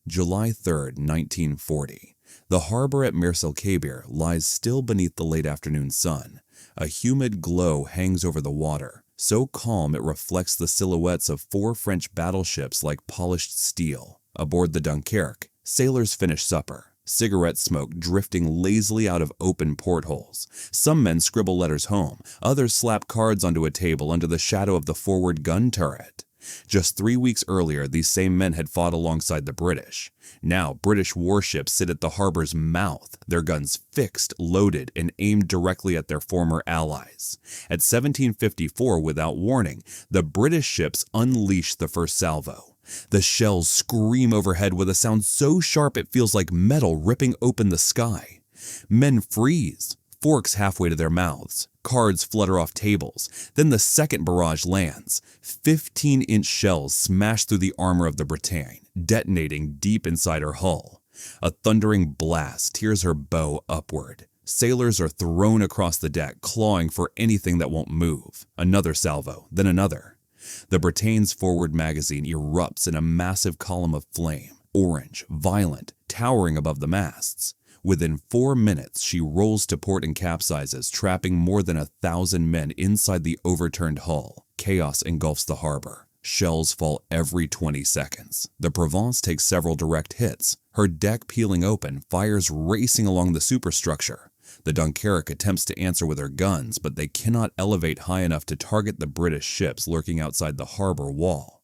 July 3, 1940. The harbor at Mers-el-Kébir lies still beneath the late afternoon sun. A humid glow hangs over the water, so calm it reflects the silhouettes of 4 French battleships like polished steel. Aboard the Dunkerque, sailors finish supper, cigarette smoke drifting lazily out of open portholes. Some men scribble letters home, others slap cards onto a table under the shadow of the forward gun turret. Just 3 weeks earlier, these same men had fought alongside the British. Now, British warships sit at the harbor's mouth, their guns fixed, loaded, and aimed directly at their former allies. At 1754, without warning, the British ships unleash the first salvo. The shells scream overhead with a sound so sharp it feels like metal ripping open the sky. Men freeze, forks halfway to their mouths. Cards flutter off tables. Then the second barrage lands. 15-inch shells smash through the armor of the Bretagne, detonating deep inside her hull. A thundering blast tears her bow upward. Sailors are thrown across the deck, clawing for anything that won't move. Another salvo, then another. The Bretagne's forward magazine erupts in a massive column of flame, orange, violent, towering above the masts. Within 4 minutes, she rolls to port and capsizes, trapping more than 1,000 men inside the overturned hull. Chaos engulfs the harbor. Shells fall every 20 seconds. The Provence takes several direct hits. Her deck peeling open, fires racing along the superstructure. The Dunkerque attempts to answer with her guns, but they cannot elevate high enough to target the British ships lurking outside the harbor wall.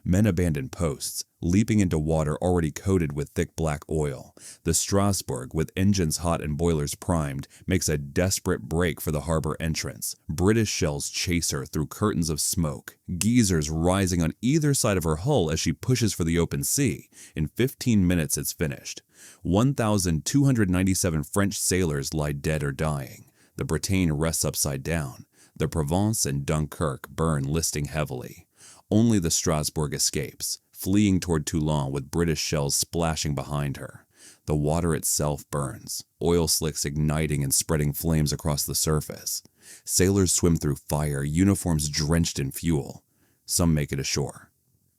Men abandon posts, leaping into water already coated with thick black oil. The Strasbourg, with engines hot and boilers primed, makes a desperate break for the harbor entrance. British shells chase her through curtains of smoke, geysers rising on either side of her hull as she pushes for the open sea. In 15 minutes it's finished. 1,297 French sailors lie dead or dying. The Bretagne rests upside down. The Provence and Dunkirk burn, listing heavily. Only the Strasbourg escapes, fleeing toward Toulon with British shells splashing behind her. The water itself burns, oil slicks igniting and spreading flames across the surface. Sailors swim through fire, uniforms drenched in fuel. Some make it ashore.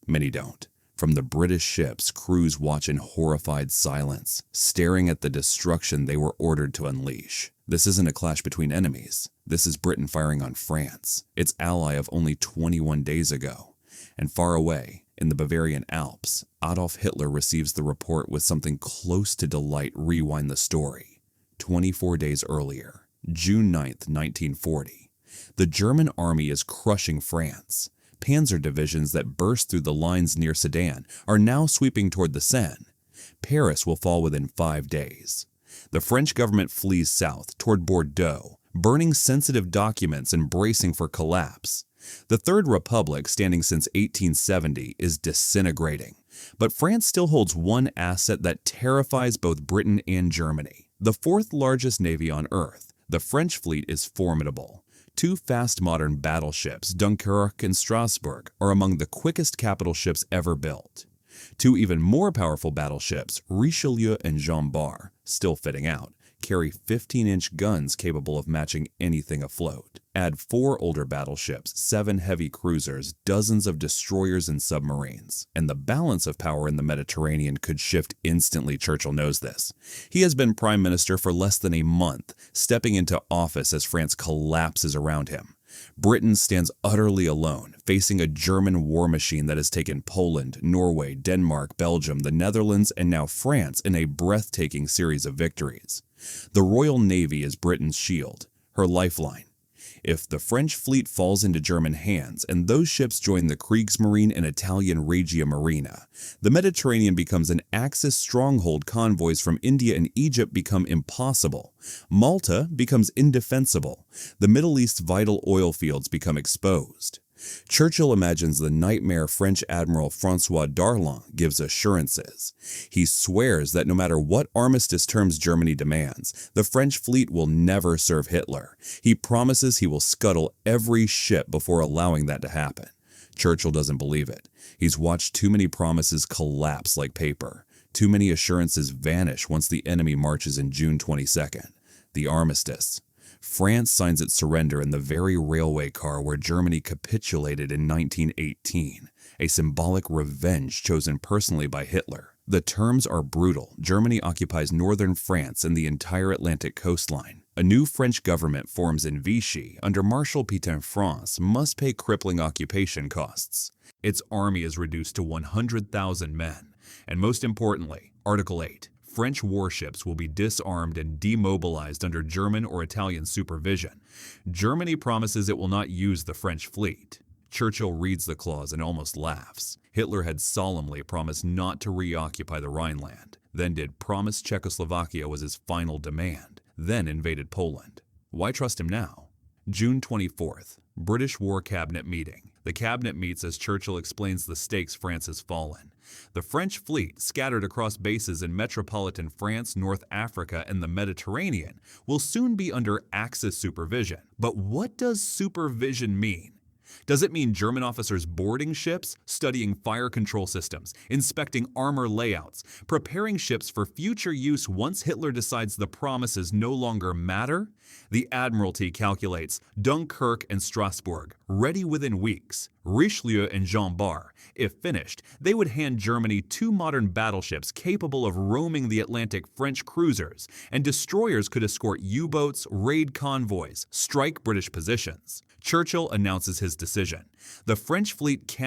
Many don't. From the British ships, crews watch in horrified silence, staring at the destruction they were ordered to unleash. This isn't a clash between enemies. This is Britain firing on France, its ally of only 21 days ago. And far away, in the Bavarian Alps, Adolf Hitler receives the report with something close to delight. Rewind the story. 24 days earlier, June 9th, 1940. The German army is crushing France. Panzer divisions that burst through the lines near Sedan are now sweeping toward the Seine. Paris will fall within 5 days. The French government flees south toward Bordeaux, burning sensitive documents and bracing for collapse. The Third Republic, standing since 1870, is disintegrating. But France still holds one asset that terrifies both Britain and Germany: the 4th largest navy on Earth. The French fleet is formidable. 2 fast modern battleships, Dunkerque and Strasbourg, are among the quickest capital ships ever built. 2 even more powerful battleships, Richelieu and Jean Bart, still fitting out, carry 15-inch guns capable of matching anything afloat. Add 4 older battleships, 7 heavy cruisers, dozens of destroyers and submarines, and the balance of power in the Mediterranean could shift instantly. Churchill knows this. He has been prime minister for less than a month, stepping into office as France collapses around him. Britain stands utterly alone, facing a German war machine that has taken Poland, Norway, Denmark, Belgium, the Netherlands, and now France in a breathtaking series of victories. The Royal Navy is Britain's shield, her lifeline. If the French fleet falls into German hands and those ships join the Kriegsmarine and Italian Regia Marina, the Mediterranean becomes an Axis stronghold. Convoys from India and Egypt become impossible. Malta becomes indefensible. The Middle East's vital oil fields become exposed. Churchill imagines the nightmare French Admiral François Darlan gives assurances. He swears that no matter what armistice terms Germany demands, the French fleet will never serve Hitler. He promises he will scuttle every ship before allowing that to happen. Churchill doesn't believe it. He's watched too many promises collapse like paper. Too many assurances vanish once the enemy marches in June 22nd. The armistice. France signs its surrender in the very railway car where Germany capitulated in 1918, a symbolic revenge chosen personally by Hitler. The terms are brutal. Germany occupies northern France and the entire Atlantic coastline. A new French government forms in Vichy under Marshal Pétain. France must pay crippling occupation costs. Its army is reduced to 100,000 men. And most importantly, Article 8. French warships will be disarmed and demobilized under German or Italian supervision. Germany promises it will not use the French fleet. Churchill reads the clause and almost laughs. Hitler had solemnly promised not to reoccupy the Rhineland, then did promise Czechoslovakia was his final demand, then invaded Poland. Why trust him now? June 24th, British War Cabinet meeting. The cabinet meets as Churchill explains the stakes France has fallen. The French fleet, scattered across bases in metropolitan France, North Africa, and the Mediterranean, will soon be under Axis supervision. But what does supervision mean? Does it mean German officers boarding ships, studying fire control systems, inspecting armor layouts, preparing ships for future use once Hitler decides the promises no longer matter? The Admiralty calculates Dunkirk and Strasbourg, ready within weeks. Richelieu and Jean Bart, if finished, they would hand Germany 2 modern battleships capable of roaming the Atlantic French cruisers, and destroyers could escort U-boats, raid convoys, strike British positions. Churchill announces his decision. The French fleet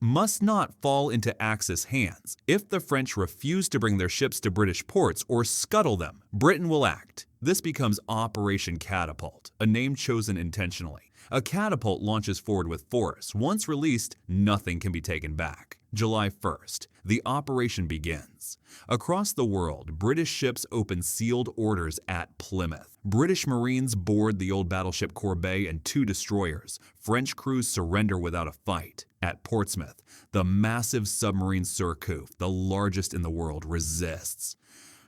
must not fall into Axis hands. If the French refuse to bring their ships to British ports or scuttle them, Britain will act. This becomes Operation Catapult, a name chosen intentionally. A catapult launches forward with force. Once released, nothing can be taken back. July 1st, the operation begins. Across the world, British ships open sealed orders at Plymouth. British Marines board the old battleship Corbeil and 2 destroyers. French crews surrender without a fight. At Portsmouth, the massive submarine Surcouf, the largest in the world, resists.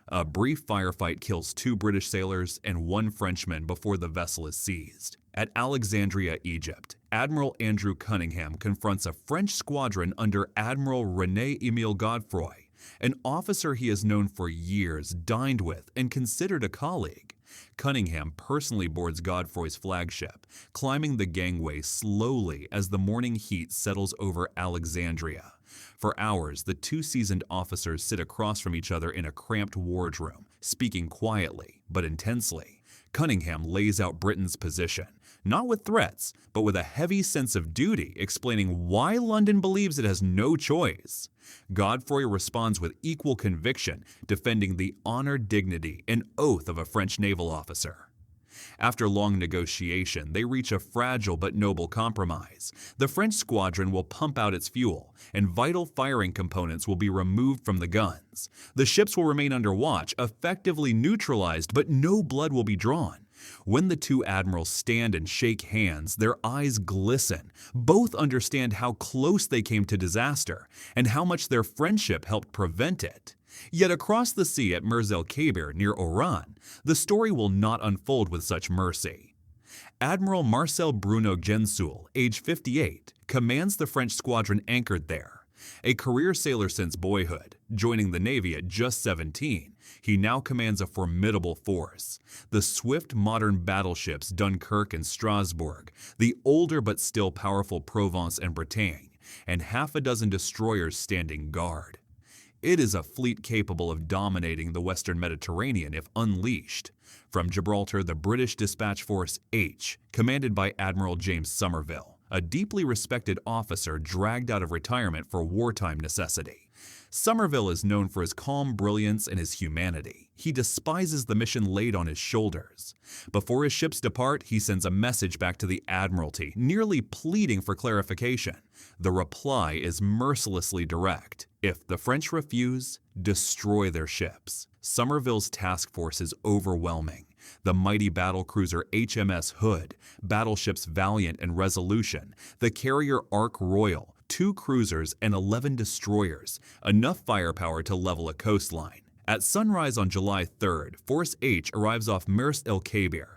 A brief firefight kills 2 British sailors and 1 Frenchman before the vessel is seized. At Alexandria, Egypt, Admiral Andrew Cunningham confronts a French squadron under Admiral René-Émile Godefroy, an officer he has known for years, dined with, and considered a colleague. Cunningham personally boards Godefroy's flagship, climbing the gangway slowly as the morning heat settles over Alexandria. For hours, the 2 seasoned officers sit across from each other in a cramped wardroom, speaking quietly but intensely. Cunningham lays out Britain's position, not with threats, but with a heavy sense of duty, explaining why London believes it has no choice. Godefroy responds with equal conviction, defending the honor, dignity, and oath of a French naval officer. After long negotiation, they reach a fragile but noble compromise. The French squadron will pump out its fuel, and vital firing components will be removed from the guns. The ships will remain under watch, effectively neutralized, but no blood will be drawn. When the 2 admirals stand and shake hands, their eyes glisten. Both understand how close they came to disaster, and how much their friendship helped prevent it. Yet across the sea at Mers-el-Kébir near Oran, the story will not unfold with such mercy. Admiral Marcel Bruno Gensoul, age 58, commands the French squadron anchored there. A career sailor since boyhood, joining the Navy at just 17, he now commands a formidable force. The swift modern battleships Dunkirk and Strasbourg, the older but still powerful Provence and Bretagne, and half a dozen destroyers standing guard. It is a fleet capable of dominating the Western Mediterranean if unleashed. From Gibraltar, the British Dispatch Force H, commanded by Admiral James Somerville, a deeply respected officer dragged out of retirement for wartime necessity. Somerville is known for his calm brilliance and his humanity. He despises the mission laid on his shoulders. Before his ships depart, he sends a message back to the Admiralty, nearly pleading for clarification. The reply is mercilessly direct. If the French refuse, destroy their ships. Somerville's task force is overwhelming. The mighty battlecruiser HMS Hood, battleships Valiant and Resolution, the carrier Ark Royal, 2 cruisers and 11 destroyers, enough firepower to level a coastline. At sunrise on July 3rd, Force H arrives off Mers-el-Kébir.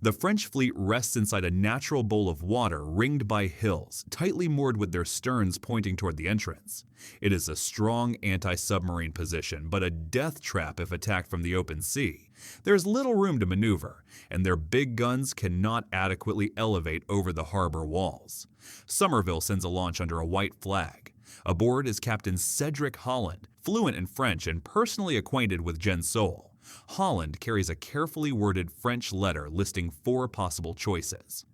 The French fleet rests inside a natural bowl of water ringed by hills, tightly moored with their sterns pointing toward the entrance. It is a strong anti-submarine position, but a death trap if attacked from the open sea. There's little room to maneuver, and their big guns cannot adequately elevate over the harbor walls. Somerville sends a launch under a white flag. Aboard is Captain Cedric Holland, fluent in French and personally acquainted with Gensol. Holland carries a carefully worded French letter listing 4 possible choices.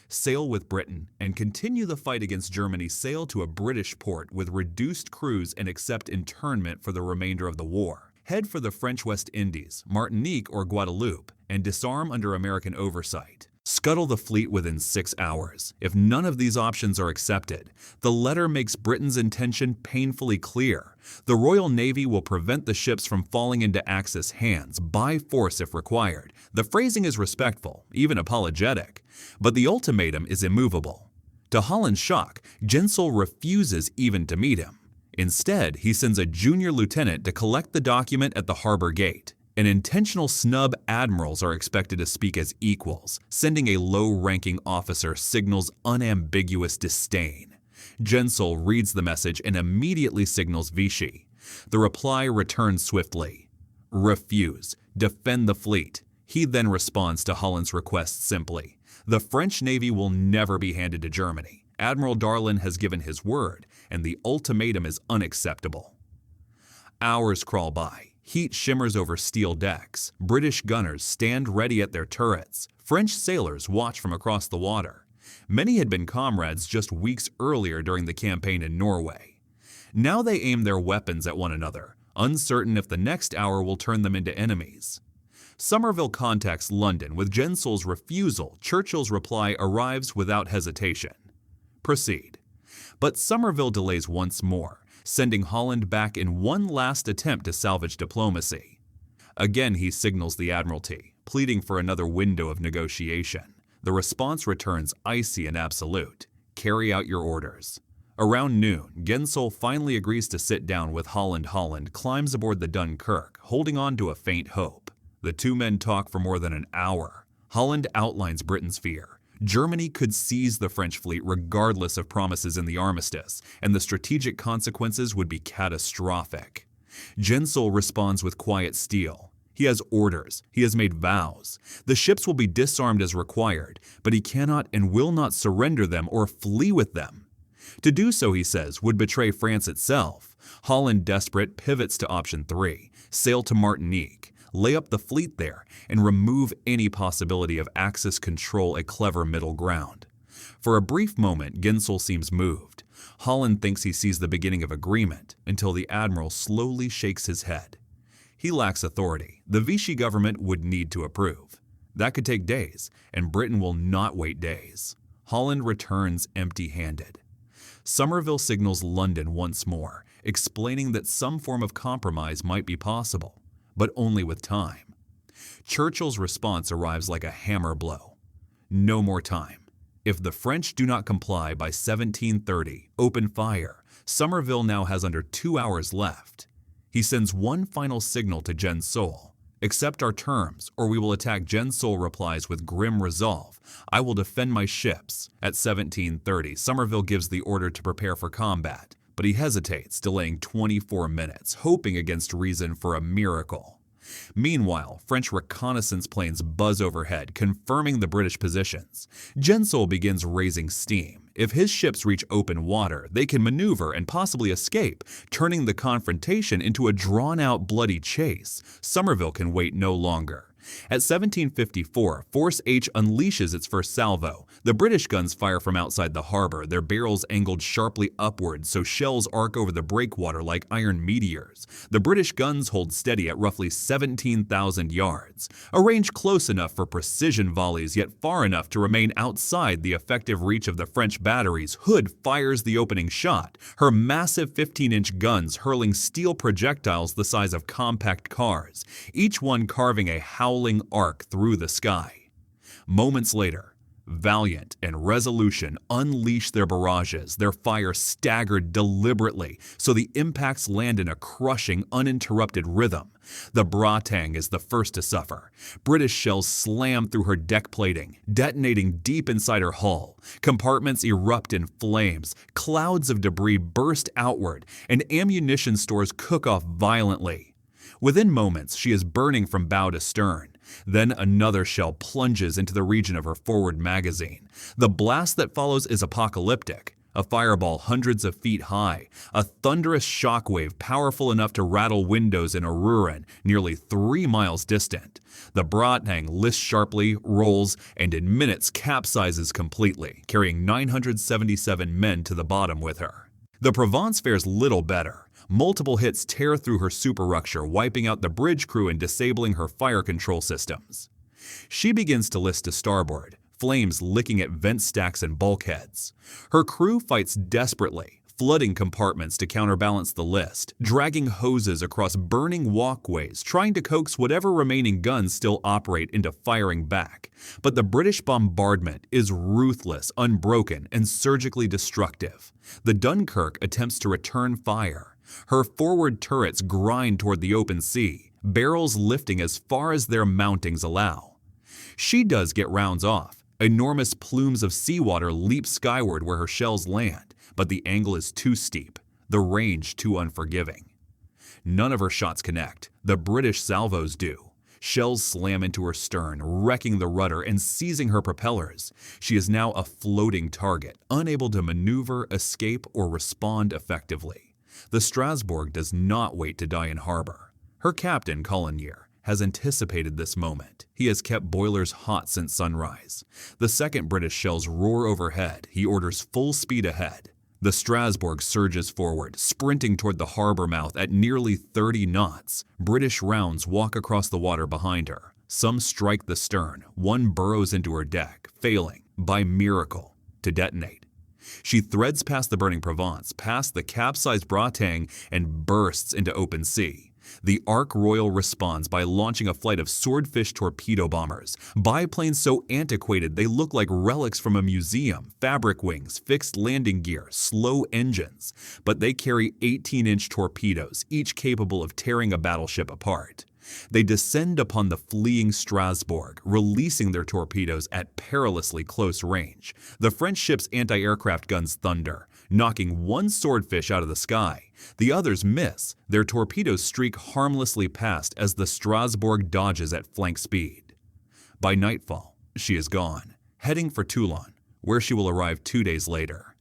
Sail with Britain and continue the fight against Germany. Sail to a British port with reduced crews and accept internment for the remainder of the war. Head for the French West Indies, Martinique or Guadeloupe, and disarm under American oversight. Scuttle the fleet within 6 hours. If none of these options are accepted, the letter makes Britain's intention painfully clear. The Royal Navy will prevent the ships from falling into Axis hands, by force if required. The phrasing is respectful, even apologetic, but the ultimatum is immovable. To Holland's shock, Gensol refuses even to meet him. Instead, he sends a junior lieutenant to collect the document at the harbor gate. An intentional snub admirals are expected to speak as equals. Sending a low-ranking officer signals unambiguous disdain. Gensol reads the message and immediately signals Vichy. The reply returns swiftly. Refuse. Defend the fleet. He then responds to Holland's request simply. The French Navy will never be handed to Germany. Admiral Darlan has given his word, and the ultimatum is unacceptable. Hours crawl by. Heat shimmers over steel decks. British gunners stand ready at their turrets. French sailors watch from across the water. Many had been comrades just weeks earlier during the campaign in Norway. Now they aim their weapons at one another, uncertain if the next hour will turn them into enemies. Somerville contacts London. With Gensol's refusal, Churchill's reply arrives without hesitation. Proceed. But Somerville delays once more, sending Holland back in one last attempt to salvage diplomacy. Again he signals the Admiralty, pleading for another window of negotiation. The response returns icy and absolute. Carry out your orders. Around noon, Gensol finally agrees to sit down with Holland. Holland climbs aboard the Dunkirk, holding on to a faint hope. The 2 men talk for more than an hour. Holland outlines Britain's fear. Germany could seize the French fleet regardless of promises in the armistice, and the strategic consequences would be catastrophic. Gensol responds with quiet steel. He has orders. He has made vows. The ships will be disarmed as required, but he cannot and will not surrender them or flee with them. To do so, he says, would betray France itself. Holland, desperate, pivots to option 3, sail to Martinique. Lay up the fleet there, and remove any possibility of Axis control, a clever middle ground. For a brief moment, Gensol seems moved. Holland thinks he sees the beginning of agreement, until the admiral slowly shakes his head. He lacks authority. The Vichy government would need to approve. That could take days, and Britain will not wait days. Holland returns empty-handed. Somerville signals London once more, explaining that some form of compromise might be possible, but only with time. Churchill's response arrives like a hammer blow. No more time. If the French do not comply by 1730, open fire. Somerville now has under 2 hours left. He sends one final signal to Gensol. Accept our terms, or we will attack. Gensol replies with grim resolve. I will defend my ships. At 1730, Somerville gives the order to prepare for combat, but he hesitates, delaying 24 minutes, hoping against reason for a miracle. Meanwhile, French reconnaissance planes buzz overhead, confirming the British positions. Gensol begins raising steam. If his ships reach open water, they can maneuver and possibly escape, turning the confrontation into a drawn-out bloody chase. Somerville can wait no longer. At 1754, Force H unleashes its first salvo. The British guns fire from outside the harbor, their barrels angled sharply upward so shells arc over the breakwater like iron meteors. The British guns hold steady at roughly 17,000 yards, a range close enough for precision volleys yet far enough to remain outside the effective reach of the French batteries. Hood fires the opening shot, her massive 15-inch guns hurling steel projectiles the size of compact cars, each one carving a howling arc through the sky. Moments later, Valiant and Resolution unleash their barrages, their fire staggered deliberately so the impacts land in a crushing, uninterrupted rhythm. The Bratang is the first to suffer. British shells slam through her deck plating, detonating deep inside her hull. Compartments erupt in flames, clouds of debris burst outward, and ammunition stores cook off violently. Within moments, she is burning from bow to stern. Then another shell plunges into the region of her forward magazine. The blast that follows is apocalyptic. A fireball hundreds of feet high, a thunderous shockwave powerful enough to rattle windows in Aruran, nearly 3 miles distant. The Bratang lists sharply, rolls, and in minutes capsizes completely, carrying 977 men to the bottom with her. The Provence fares little better. Multiple hits tear through her superstructure, wiping out the bridge crew and disabling her fire control systems. She begins to list to starboard, flames licking at vent stacks and bulkheads. Her crew fights desperately, flooding compartments to counterbalance the list, dragging hoses across burning walkways, trying to coax whatever remaining guns still operate into firing back. But the British bombardment is ruthless, unbroken, and surgically destructive. The Dunkirk attempts to return fire. Her forward turrets grind toward the open sea, barrels lifting as far as their mountings allow. She does get rounds off. Enormous plumes of seawater leap skyward where her shells land, but the angle is too steep, the range too unforgiving. None of her shots connect. The British salvos do. Shells slam into her stern, wrecking the rudder and seizing her propellers. She is now a floating target, unable to maneuver, escape, or respond effectively. The Strasbourg does not wait to die in harbor. Her captain, Coligny, has anticipated this moment. He has kept boilers hot since sunrise. The second British shells roar overhead. He orders full speed ahead. The Strasbourg surges forward, sprinting toward the harbor mouth at nearly 30 knots. British rounds walk across the water behind her. Some strike the stern. One burrows into her deck, failing, by miracle, to detonate. She threads past the burning Provence, past the capsized Bratang, and bursts into open sea. The Ark Royal responds by launching a flight of swordfish torpedo bombers, biplanes so antiquated they look like relics from a museum, fabric wings, fixed landing gear, slow engines. But they carry 18-inch torpedoes, each capable of tearing a battleship apart. They descend upon the fleeing Strasbourg, releasing their torpedoes at perilously close range. The French ship's anti-aircraft guns thunder, knocking one swordfish out of the sky. The others miss. Their torpedoes streak harmlessly past as the Strasbourg dodges at flank speed. By nightfall, she is gone, heading for Toulon, where she will arrive 2 days later.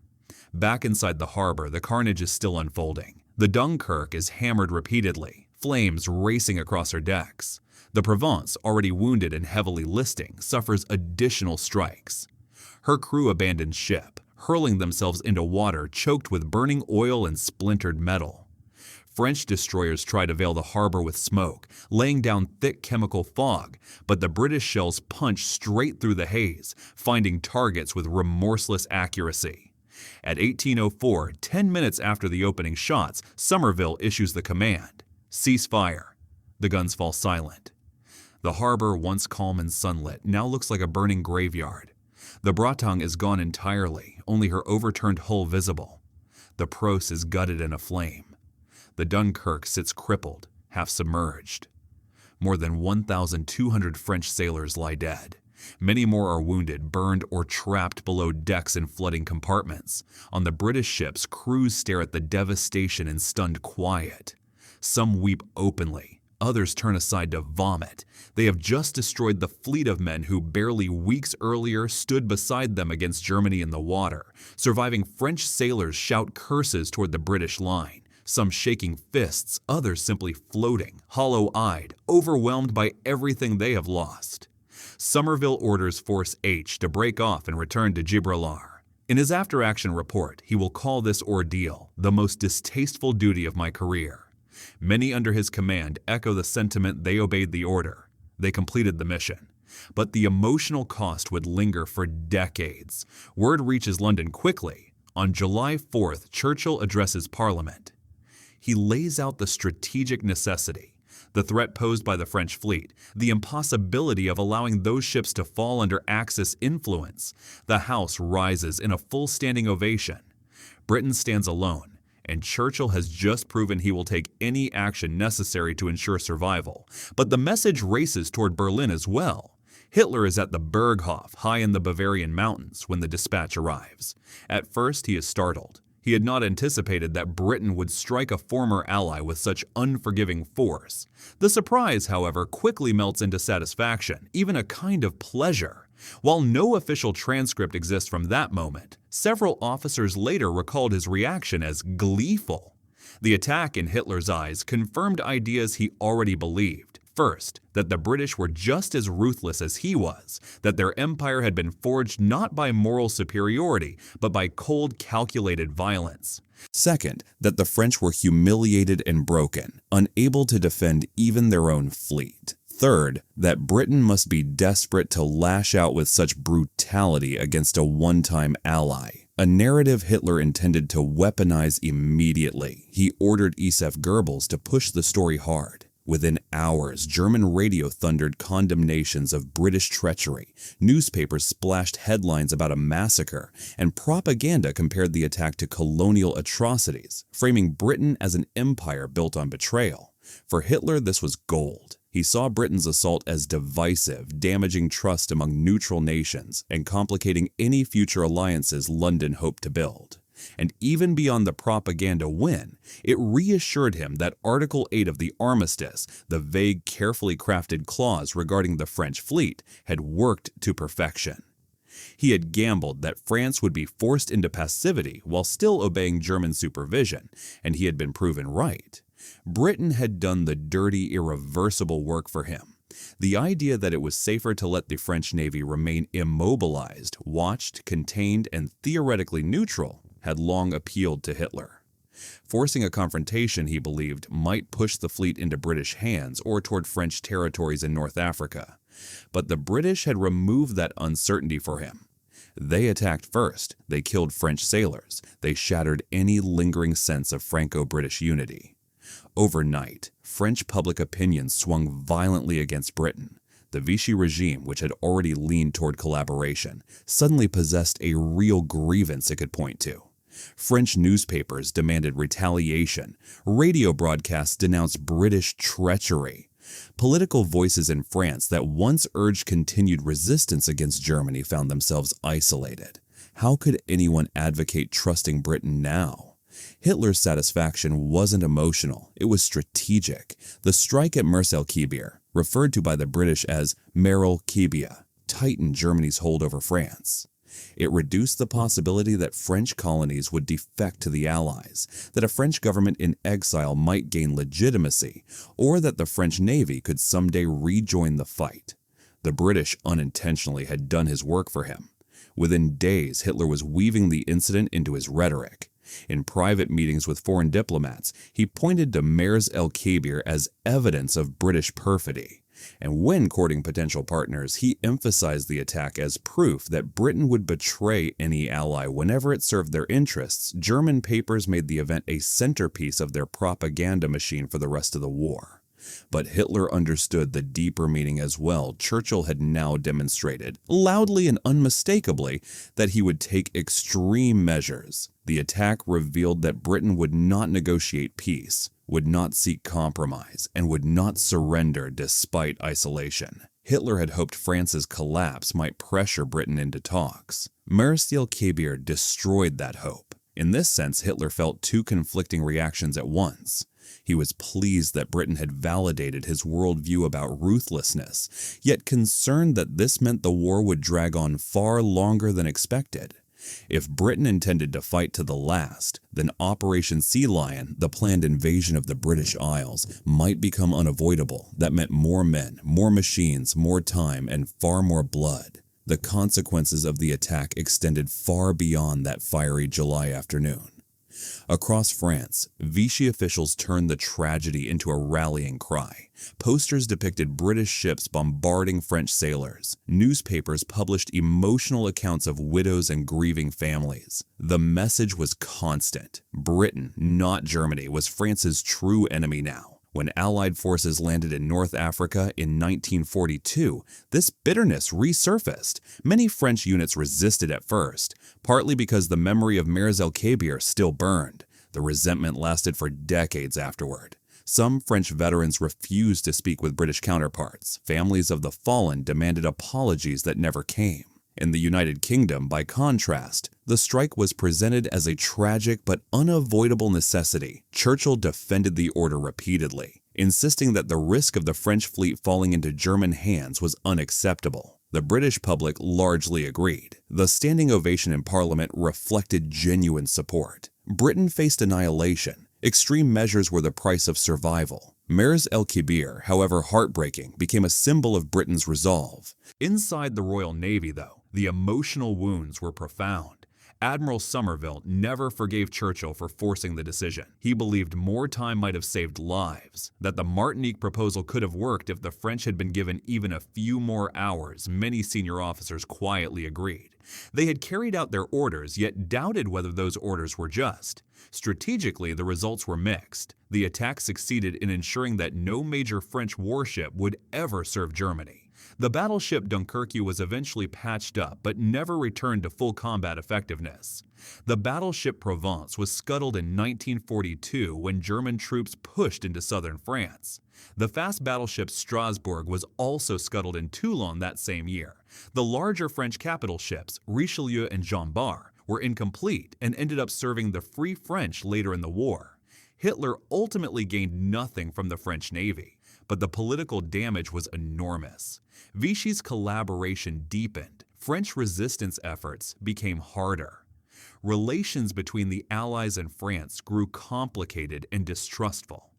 Back inside the harbor, the carnage is still unfolding. The Dunkirk is hammered repeatedly, flames racing across her decks. The Provence, already wounded and heavily listing, suffers additional strikes. Her crew abandons ship, hurling themselves into water choked with burning oil and splintered metal. French destroyers try to veil the harbor with smoke, laying down thick chemical fog, but the British shells punch straight through the haze, finding targets with remorseless accuracy. At 18:04, 10 minutes after the opening shots, Somerville issues the command: cease fire. The guns fall silent. The harbor, once calm and sunlit, now looks like a burning graveyard. The Bratang is gone entirely, only her overturned hull visible. The Pros is gutted and aflame. The Dunkirk sits crippled, half submerged. More than 1,200 French sailors lie dead. Many more are wounded, burned, or trapped below decks in flooding compartments. On the British ships, crews stare at the devastation in stunned quiet. Some weep openly. Others turn aside to vomit. They have just destroyed the fleet of men who barely weeks earlier stood beside them against Germany in the water. Surviving French sailors shout curses toward the British line, some shaking fists, others simply floating, hollow-eyed, overwhelmed by everything they have lost. Somerville orders Force H to break off and return to Gibraltar. In his after-action report, he will call this ordeal the most distasteful duty of my career. Many under his command echo the sentiment they obeyed the order. They completed the mission. But the emotional cost would linger for decades. Word reaches London quickly. On July 4th, Churchill addresses Parliament. He lays out the strategic necessity, the threat posed by the French fleet, the impossibility of allowing those ships to fall under Axis influence. The House rises in a full standing ovation. Britain stands alone. And Churchill has just proven he will take any action necessary to ensure survival. But the message races toward Berlin as well. Hitler is at the Berghof, high in the Bavarian mountains, when the dispatch arrives. At first, he is startled. He had not anticipated that Britain would strike a former ally with such unforgiving force. The surprise, however, quickly melts into satisfaction, even a kind of pleasure. While no official transcript exists from that moment, Several officers later recalled his reaction as gleeful. The attack, in Hitler's eyes, confirmed ideas he already believed. First, that the British were just as ruthless as he was, that their empire had been forged not by moral superiority, but by cold, calculated violence. Second, that the French were humiliated and broken, unable to defend even their own fleet. Third, that Britain must be desperate to lash out with such brutality against a one-time ally, a narrative Hitler intended to weaponize immediately. He ordered Josef Goebbels to push the story hard. Within hours, German radio thundered condemnations of British treachery, newspapers splashed headlines about a massacre, and propaganda compared the attack to colonial atrocities, framing Britain as an empire built on betrayal. For Hitler, this was gold. He saw Britain's assault as divisive, damaging trust among neutral nations, and complicating any future alliances London hoped to build. And even beyond the propaganda win, it reassured him that Article 8 of the Armistice, the vague, carefully crafted clause regarding the French fleet, had worked to perfection. He had gambled that France would be forced into passivity while still obeying German supervision, and he had been proven right. Britain had done the dirty, irreversible work for him. The idea that it was safer to let the French Navy remain immobilized, watched, contained, and theoretically neutral had long appealed to Hitler. Forcing a confrontation, he believed, might push the fleet into British hands or toward French territories in North Africa. But the British had removed that uncertainty for him. They attacked first, they killed French sailors, they shattered any lingering sense of Franco-British unity. Overnight, French public opinion swung violently against Britain. The Vichy regime, which had already leaned toward collaboration, suddenly possessed a real grievance it could point to. French newspapers demanded retaliation. Radio broadcasts denounced British treachery. Political voices in France that once urged continued resistance against Germany found themselves isolated. How could anyone advocate trusting Britain now? Hitler's satisfaction wasn't emotional, it was strategic. The strike at Mers-el-Kébir, referred to by the British as Mers-el-Kébir, tightened Germany's hold over France. It reduced the possibility that French colonies would defect to the Allies, that a French government in exile might gain legitimacy, or that the French Navy could someday rejoin the fight. The British unintentionally had done his work for him. Within days, Hitler was weaving the incident into his rhetoric. In private meetings with foreign diplomats, he pointed to Mers-el-Kébir as evidence of British perfidy. And when courting potential partners, he emphasized the attack as proof that Britain would betray any ally whenever it served their interests. German papers made the event a centerpiece of their propaganda machine for the rest of the war. But Hitler understood the deeper meaning as well. Churchill had now demonstrated, loudly and unmistakably, that he would take extreme measures. The attack revealed that Britain would not negotiate peace, would not seek compromise, and would not surrender despite isolation. Hitler had hoped France's collapse might pressure Britain into talks. Mers-el-Kébir destroyed that hope. In this sense, Hitler felt two conflicting reactions at once. He was pleased that Britain had validated his worldview about ruthlessness, yet concerned that this meant the war would drag on far longer than expected. If Britain intended to fight to the last, then Operation Sea Lion, the planned invasion of the British Isles, might become unavoidable. That meant more men, more machines, more time, and far more blood. The consequences of the attack extended far beyond that fiery July afternoon. Across France, Vichy officials turned the tragedy into a rallying cry. Posters depicted British ships bombarding French sailors. Newspapers published emotional accounts of widows and grieving families. The message was constant. Britain, not Germany, was France's true enemy now. When Allied forces landed in North Africa in 1942, this bitterness resurfaced. Many French units resisted at first, partly because the memory of Mers-el-Kébir still burned. The resentment lasted for decades afterward. Some French veterans refused to speak with British counterparts. Families of the fallen demanded apologies that never came. In the United Kingdom, by contrast, the strike was presented as a tragic but unavoidable necessity. Churchill defended the order repeatedly, insisting that the risk of the French fleet falling into German hands was unacceptable. The British public largely agreed. The standing ovation in Parliament reflected genuine support. Britain faced annihilation. Extreme measures were the price of survival. Mers-el-Kébir, however heartbreaking, became a symbol of Britain's resolve. Inside the Royal Navy, though, the emotional wounds were profound. Admiral Somerville never forgave Churchill for forcing the decision. He believed more time might have saved lives, that the Martinique proposal could have worked if the French had been given even a few more hours. Many senior officers quietly agreed. They had carried out their orders, yet doubted whether those orders were just. Strategically, the results were mixed. The attack succeeded in ensuring that no major French warship would ever serve Germany. The battleship Dunkirk was eventually patched up but never returned to full combat effectiveness. The battleship Provence was scuttled in 1942 when German troops pushed into southern France. The fast battleship Strasbourg was also scuttled in Toulon that same year. The larger French capital ships, Richelieu and Jean Bart, were incomplete and ended up serving the Free French later in the war. Hitler ultimately gained nothing from the French Navy, but the political damage was enormous. Vichy's collaboration deepened. French resistance efforts became harder. Relations between the Allies and France grew complicated and distrustful.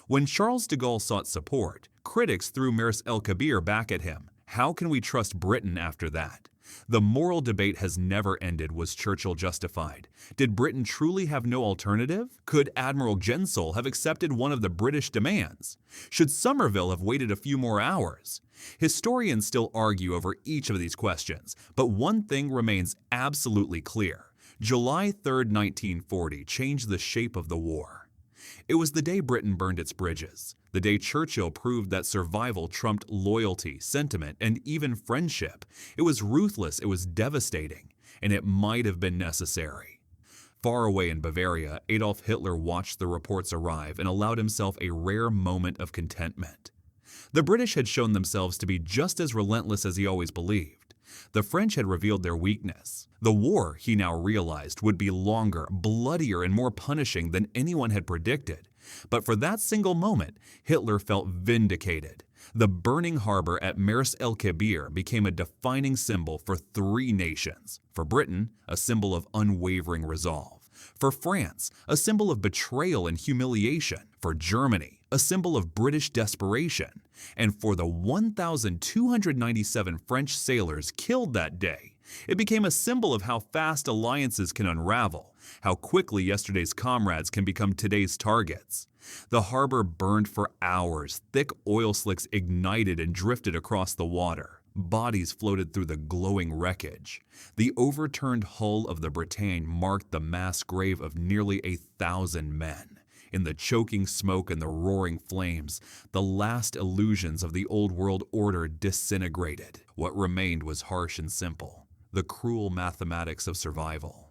When Charles de Gaulle sought support, critics threw Mers-el-Kébir back at him. How can we trust Britain after that? The moral debate has never ended. Was Churchill justified? Did Britain truly have no alternative? Could Admiral Gensel have accepted one of the British demands? Should Somerville have waited a few more hours? Historians still argue over each of these questions, but one thing remains absolutely clear. July 3, 1940 changed the shape of the war. It was the day Britain burned its bridges, the day Churchill proved that survival trumped loyalty, sentiment, and even friendship. It was ruthless, it was devastating, and it might have been necessary. Far away in Bavaria, Adolf Hitler watched the reports arrive and allowed himself a rare moment of contentment. The British had shown themselves to be just as relentless as he always believed. The French had revealed their weakness. The war, he now realized, would be longer, bloodier, and more punishing than anyone had predicted. But for that single moment, Hitler felt vindicated. The burning harbor at Mers-el-Kébir became a defining symbol for three nations. For Britain, a symbol of unwavering resolve. For France, a symbol of betrayal and humiliation. For Germany, a symbol of British desperation. And for the 1,297 French sailors killed that day, it became a symbol of how fast alliances can unravel, how quickly yesterday's comrades can become today's targets. The harbor burned for hours, thick oil slicks ignited and drifted across the water. Bodies floated through the glowing wreckage. The overturned hull of the Bretagne marked the mass grave of nearly 1,000 men. In the choking smoke and the roaring flames, the last illusions of the old world order disintegrated. What remained was harsh and simple, the cruel mathematics of survival.